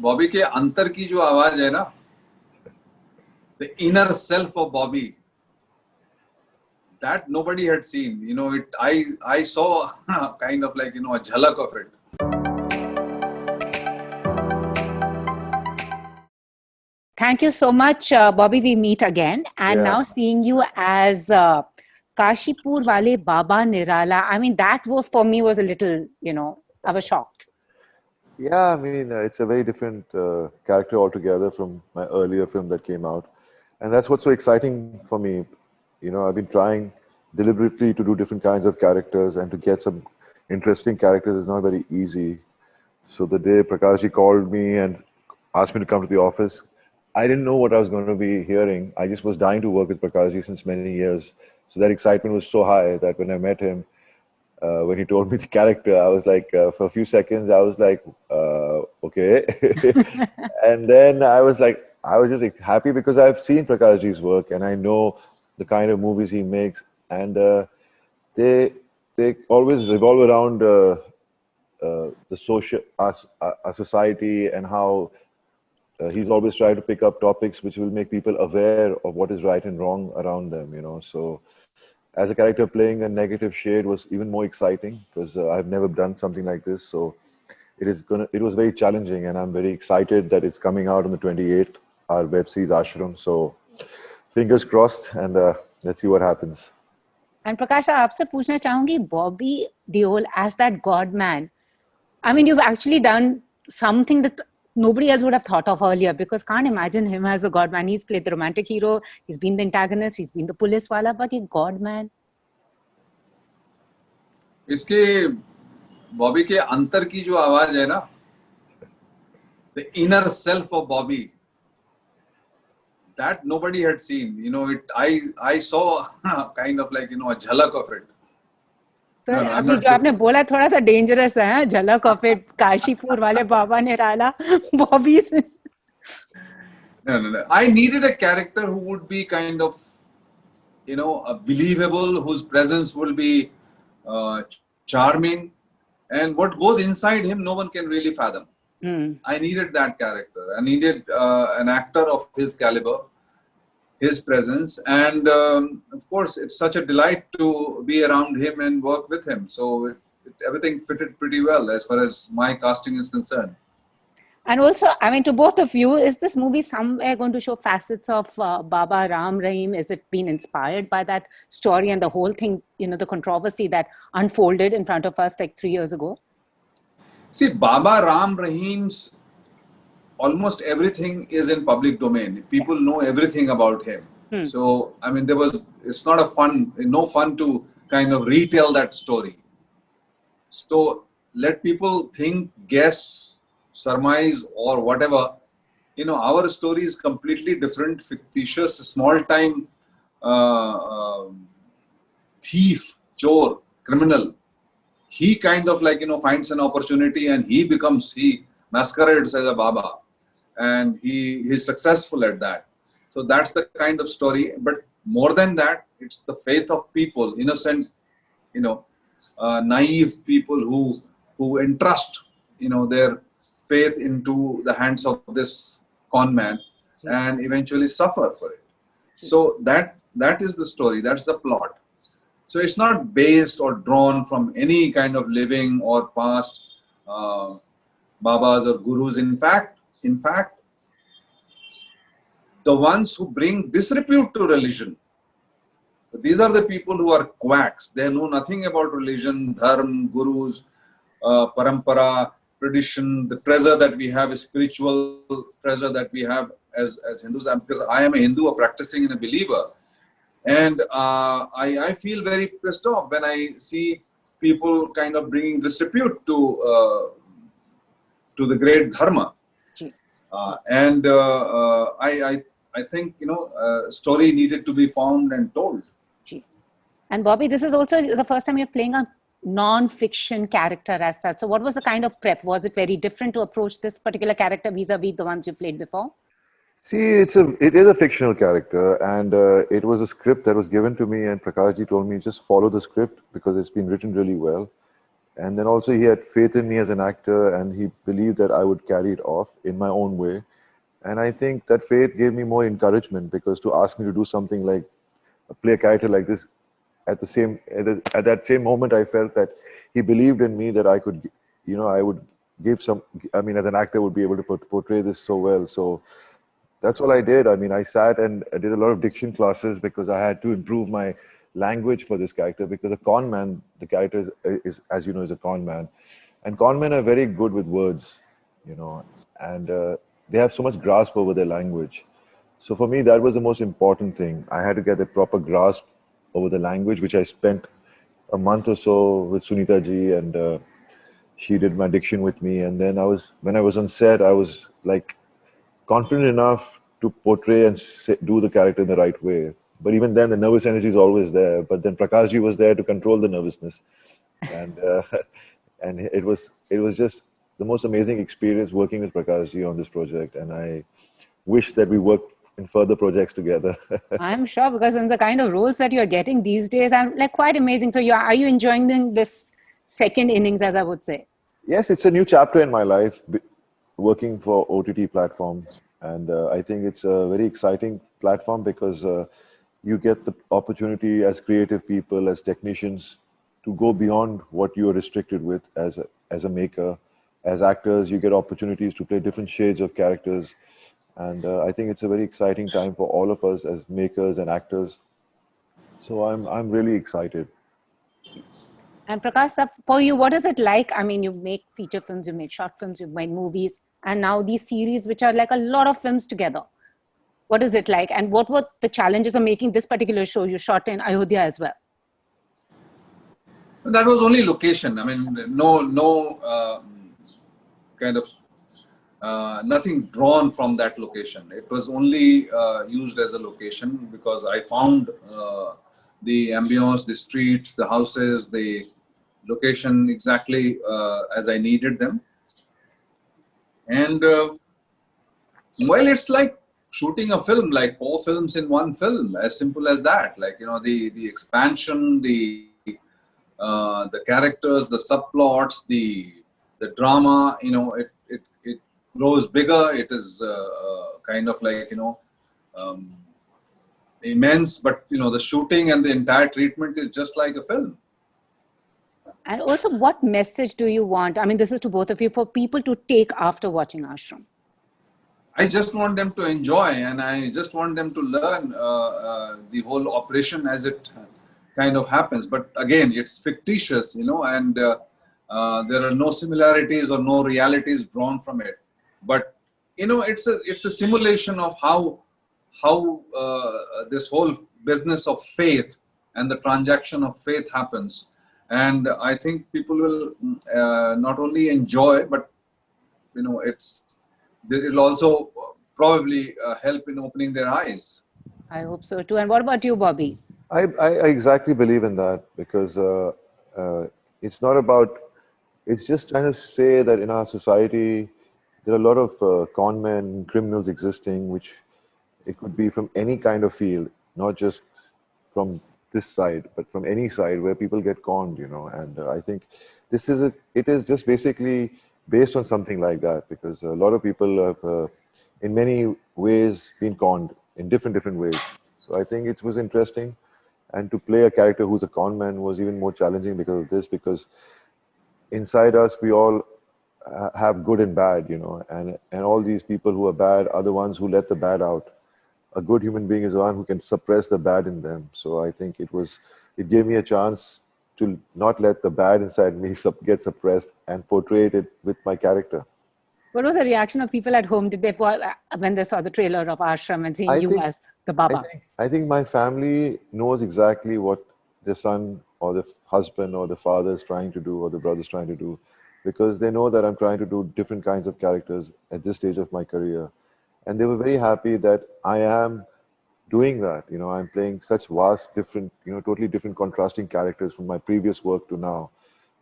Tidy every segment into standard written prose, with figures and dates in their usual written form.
बॉबी के अंतर की जो आवाज है ना, the inner self of Bobby, that nobody had seen. I saw kind of like, a jhalak of it. Thank you so much, Bobby. We meet again. And now seeing you as Kashipur Wale Baba Nirala, I mean, that was for me was a little, I was shocked. Yeah, I mean, it's a very different character altogether from my earlier film that came out. And that's what's so exciting for me. I've been trying deliberately to do different kinds of characters, and to get some interesting characters is not very easy. So the day Prakashji called me and asked me to come to the office, I didn't know what I was going to be hearing. I just was dying to work with Prakashji since many years. So that excitement was so high that when I met him, when he told me the character, I was like, for a few seconds, I was like, okay. And then I was just happy because I've seen Prakashji's work and I know the kind of movies he makes, and they always revolve around the social, our society, and how he's always tried to pick up topics which will make people aware of what is right and wrong around them. So as a character, playing a negative shade was even more exciting because I've never done something like this. So it was very challenging, and I'm very excited that it's coming out on the 28th, our web series Ashram. So fingers crossed, and let's see what happens. And Prakash, आपसे पूछना चाहूंगी, Bobby Deol as that God man. I mean, you've actually done something that nobody else would have thought of earlier, because can't imagine him as the God man. He's played the romantic hero, he's been the antagonist, he's been the police wala, but he God man. इसके बॉबी के अंतर की जो आवाज है ना, the inner self of Bobby, that nobody had seen. I saw kind of like, a jhalak of it. Sir, अभी जो आपने बोला थोड़ा सा dangerous है, झलक of it, काशीपुर वाले बाबा निराला, Bobby. No. I needed a character who would be kind of, believable, whose presence will be charming, and what goes inside him, no one can really fathom. I needed that character. I needed an actor of his caliber, his presence, and of course, it's such a delight to be around him and work with him. So everything fitted pretty well as far as my casting is concerned. And also, I mean, to both of you, is this movie somewhere going to show facets of Baba Ram Rahim? Is it been inspired by that story and the whole thing, the controversy that unfolded in front of us like 3 years ago? See, Baba Ram Rahim's almost everything is in public domain. People know everything about him. So, I mean, it's not no fun to kind of retell that story. So let people think, guess, surmise, or whatever. Our story is completely different, fictitious, small-time thief, chore, criminal. He kind of like, finds an opportunity and he masquerades as a Baba, and he is successful at that. So that's the kind of story. But more than that, it's the faith of people, innocent, naive people who entrust, their faith into the hands of this con man and eventually suffer for it. So that is the story. That's the plot. So it's not based or drawn from any kind of living or past Babas or Gurus. In fact, the ones who bring disrepute to religion, these are the people who are quacks. They know nothing about religion, dharma, gurus, parampara, tradition, the treasure that we have, a spiritual treasure that we have as Hindus. Because I am a Hindu, a practicing and a believer. And I feel very pissed off when I see people kind of bringing disrepute to the great dharma. I think, story needed to be found and told. And Bobby, this is also the first time you're playing a non-fiction character as such. So what was the kind of prep? Was it very different to approach this particular character vis-a-vis the ones you played before? See, it is a fictional character, and it was a script that was given to me, and Prakashji told me just follow the script because it's been written really well. And then also he had faith in me as an actor, and he believed that I would carry it off in my own way. And I think that faith gave me more encouragement, because to ask me to do something like play a character like this at that same moment, I felt that he believed in me, that I could, I would give some. I mean, as an actor, would be able to portray this so well. So that's all I did. I mean, I sat and I did a lot of diction classes, because I had to improve my language for this character, because a con man, the character is, as you know, is a con man, and con men are very good with words, and they have so much grasp over their language. So for me, that was the most important thing. I had to get a proper grasp over the language, which I spent a month or so with Sunita ji, and she did my diction with me. And then when I was on set, I was like confident enough to portray and do the character in the right way. But even then, the nervous energy is always there. But then Prakash ji was there to control the nervousness, and and it was just the most amazing experience working with Prakash ji on this project. And I wish that we worked in further projects together. I'm sure, because in the kind of roles that you're getting these days, I'm like quite amazing. So are you enjoying this second innings, as I would say? Yes, it's a new chapter in my life, working for OTT platforms. And I think it's a very exciting platform, because you get the opportunity as creative people, as technicians, to go beyond what you are restricted with as a maker. As actors, you get opportunities to play different shades of characters. And I think it's a very exciting time for all of us as makers and actors. So I'm really excited. And Prakash, sir, for you, what is it like? I mean, you make feature films, you made short films, you made movies, and now these series, which are like a lot of films together. What is it like? And what were the challenges of making this particular show? You shot in Ayodhya as well. That was only location. I mean, no kind of nothing drawn from that location. It was only used as a location, because I found the ambience, the streets, the houses, the location exactly as I needed them. And well, it's like shooting a film, like 4 films in one film, as simple as that. Like, the expansion, the characters, the subplots, the drama, it grows bigger. It is kind of like, immense, but the shooting and the entire treatment is just like a film. And also, what message do you want? I mean, this is to both of you, for people to take after watching Ashram. I just want them to enjoy, and I just want them to learn the whole operation as it kind of happens. But again, it's fictitious, and there are no similarities or no realities drawn from it. But it's a simulation of how this whole business of faith and the transaction of faith happens. And I think people will not only enjoy, but it'll also probably help in opening their eyes. I hope so too. And what about you, Bobby? I exactly believe in that, because it's not about, it's just trying to say that in our society, there are a lot of con men, criminals existing, which it could be from any kind of field, not just from this side, but from any side where people get conned, and I think it is just basically based on something like that, because a lot of people have in many ways been conned in different ways. So I think it was interesting, and to play a character who's a con man was even more challenging because of this, because inside us we all have good and bad, and all these people who are bad are the ones who let the bad out. A good human being is the one who can suppress the bad in them. So I think it gave me a chance to not let the bad inside me get suppressed and portray it with my character. What was the reaction of people at home? Did they, when they saw the trailer of Ashram and seeing you as the Baba? I think my family knows exactly what their son or the husband or the father is trying to do, or the brother is trying to do, because they know that I'm trying to do different kinds of characters at this stage of my career. And they were very happy that I am doing that. I'm playing such vast, different, totally different contrasting characters from my previous work to now.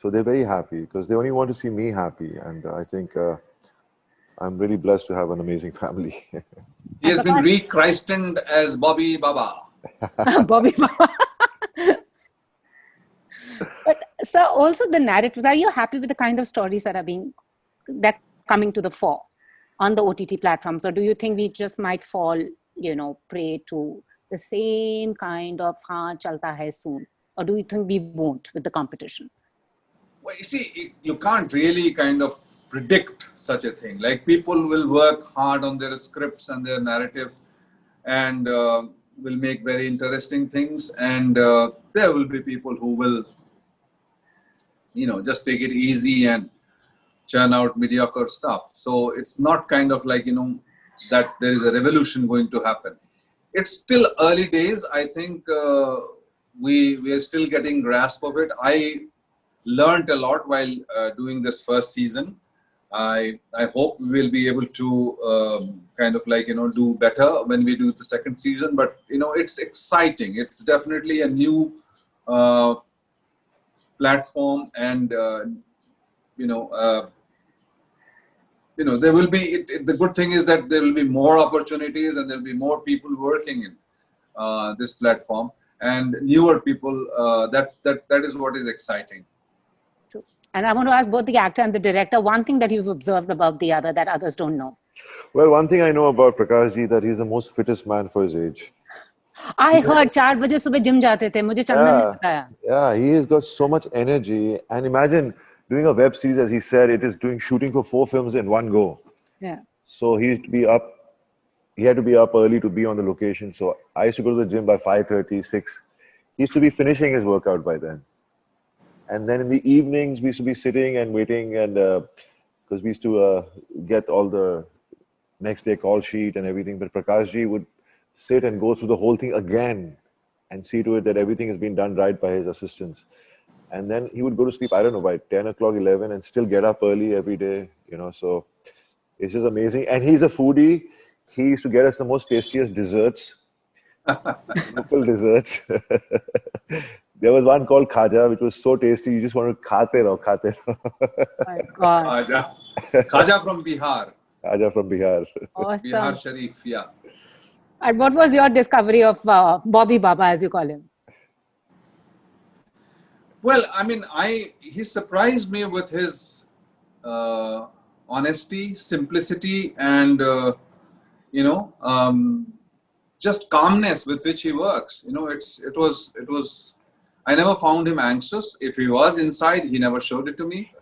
So they're very happy, because they only want to see me happy. And I think I'm really blessed to have an amazing family. He has been rechristened as Bobby Baba. Bobby Baba. But sir, also the narratives. Are you happy with the kind of stories that are coming to the fore on the OTT platforms, or do you think we just might fall, prey to the same kind of "haan chalta hai soon," or do you think we won't with the competition? Well, you see, you can't really kind of predict such a thing. Like, people will work hard on their scripts and their narrative, and will make very interesting things, and there will be people who will, just take it easy and churn out mediocre stuff. So it's not kind of like, that there is a revolution going to happen. It's still early days. I think we are still getting grasp of it. I learned a lot while doing this first season. I hope we will be able to kind of like, do better when we do the second season. But, it's exciting. It's definitely a new platform, and, there will be, the good thing is that there will be more opportunities, and there will be more people working in this platform, and newer people. That is what is exciting. And I want to ask both the actor and the director, one thing that you've observed about the other that others don't know. Well, one thing I know about Prakash ji, that he's the most fittest man for his age. I heard 4 बजे सुबह gym जाते थे, मुझे चंदन ने बताया. Yeah, he has got so much energy, and imagine doing a web series, as he said, it is shooting for 4 films in one go. Yeah. So he had to be up early to be on the location. So I used to go to the gym by 5:30, 6. He used to be finishing his workout by then. And then in the evenings, we used to be sitting and waiting, and because we used to get all the next day call sheet and everything. But Prakash ji would sit and go through the whole thing again and see to it that everything has been done right by his assistants. And then he would go to sleep, I don't know, by 10 o'clock, 11, and still get up early every day, so it's just amazing. And he's a foodie. He used to get us the most tastiest desserts, local desserts. There was one called Khaja, which was so tasty, you just want to khate raho. My God. Khaja from Bihar. Khaja from Bihar. Awesome. Bihar Sharif, yeah. And what was your discovery of Bobby Baba, as you call him? Well, I mean, he surprised me with his honesty, simplicity, and just calmness with which he works. It was. I never found him anxious. If he was inside, he never showed it to me.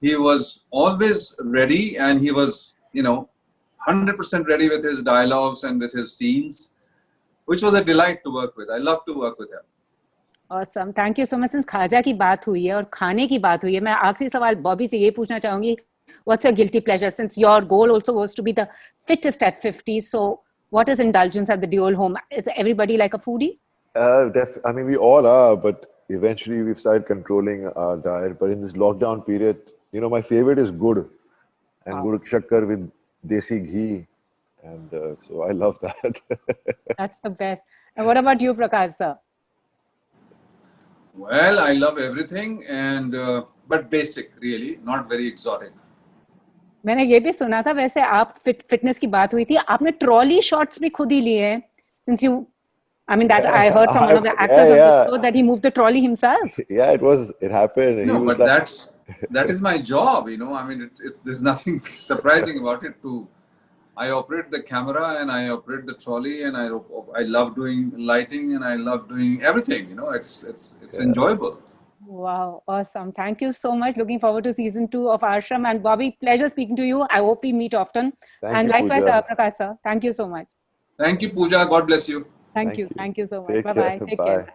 He was always ready, and he was, 100% ready with his dialogues and with his scenes, which was a delight to work with. I love to work with him. Awesome. Thank you so much. Since खाजा की बात हुई है और खाने की बात हुई है, मैं आखिरी सवाल बॉबी से ये पूछना चाहूंगी. What's your guilty pleasure? Since your goal also was to be the fittest at 50, so what is indulgence at the Deol home? Is everybody like a foodie? I mean, we all are, but eventually we've started controlling our diet. But in this lockdown period, my favorite is gur, and gur shakkar with desi ghee, and so I love that. That's the best. And what about you, Prakash sir? Well, I love everything, and but basic, really, not very exotic. मैंने ये भी सुना था, वैसे आप fitness की बात हुई थी, आपने ट्रॉली शॉट्स भी खुद ही लिए हैं. Since you, I mean, that I heard from one of the actors of the show that he moved the trolley himself. Yeah, it happened. No, but that is my job, I mean, there's nothing surprising about it. I operate the camera, and I operate the trolley, and I love doing lighting, and I love doing everything. It's enjoyable. Wow, awesome! Thank you so much. Looking forward to season 2 of Ashram. And Bobby, pleasure speaking to you. I hope we meet often. Thank you, likewise, Pooja. Prakash sir. Thank you so much. Thank you, Pooja. God bless you. Thank you. Thank you so much. Take Bye-bye. care. Take Bye. care.